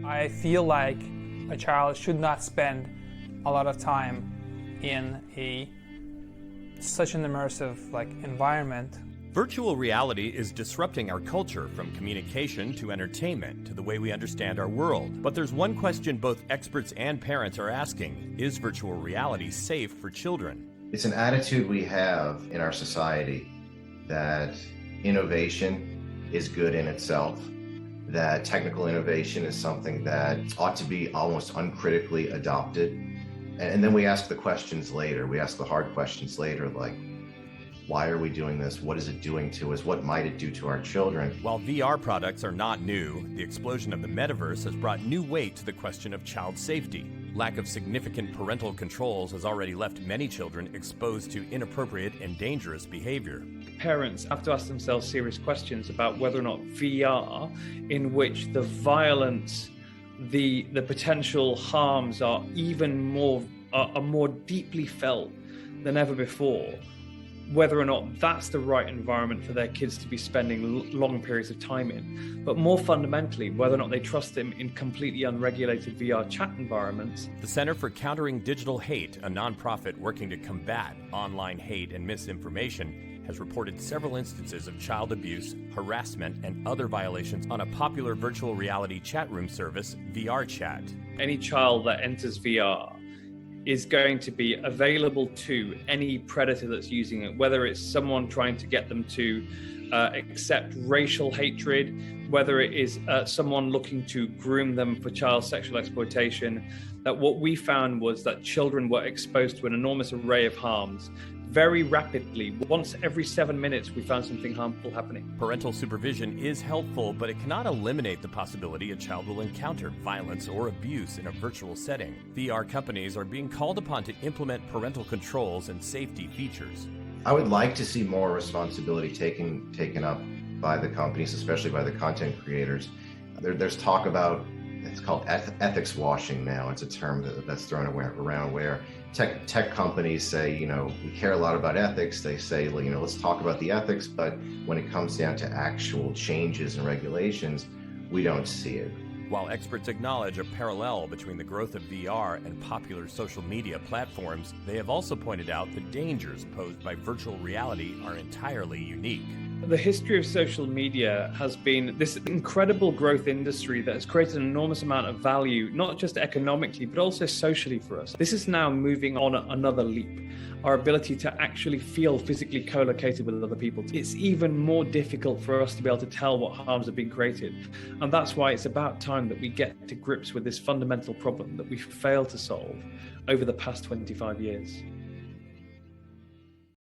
I feel like a child should not spend a lot of time in such an immersive environment. Virtual reality is disrupting our culture, from communication to entertainment to the way we understand our world. But there's one question both experts and parents are asking: is virtual reality safe for children? It's an attitude we have in our society that innovation is good in itself, that technical innovation is something that ought to be almost uncritically adopted. And then we ask the questions later. We ask the hard questions later, like, why are we doing this? What is it doing to us? What might it do to our children? While VR products are not new, the explosion of the metaverse has brought new weight to the question of child safety. Lack of significant parental controls has already left many children exposed to inappropriate and dangerous behavior. Parents have to ask themselves serious questions about whether or not VR, in which the violence, the potential harms are more deeply felt than ever before, whether or not that's the right environment for their kids to be spending long periods of time in. But more fundamentally, whether or not they trust them in completely unregulated VR chat environments. The Center for Countering Digital Hate, a nonprofit working to combat online hate and misinformation, has reported several instances of child abuse, harassment, and other violations on a popular virtual reality chat room service, VRChat. Any child that enters VR is going to be available to any predator that's using it, whether it's someone trying to get them to accept racial hatred, whether it is someone looking to groom them for child sexual exploitation. That what we found was that children were exposed to an enormous array of harms very rapidly. Once every 7 minutes, we found something harmful happening. Parental supervision is helpful, but it cannot eliminate the possibility a child will encounter violence or abuse in a virtual setting. VR companies are being called upon to implement parental controls and safety features. I would like to see more responsibility taken up by the companies, especially by the content creators. There's talk about, it's called ethics washing now. It's a term that's thrown around where tech companies say, we care a lot about ethics. They say, let's talk about the ethics, but when it comes down to actual changes and regulations, we don't see it. While experts acknowledge a parallel between the growth of VR and popular social media platforms, they have also pointed out the dangers posed by virtual reality are entirely unique. The history of social media has been this incredible growth industry that has created an enormous amount of value, not just economically, but also socially for us. This is now moving on another leap. Our ability to actually feel physically co-located with other people. It's even more difficult for us to be able to tell what harms are being created. And that's why it's about time that we get to grips with this fundamental problem that we've failed to solve over the past 25 years.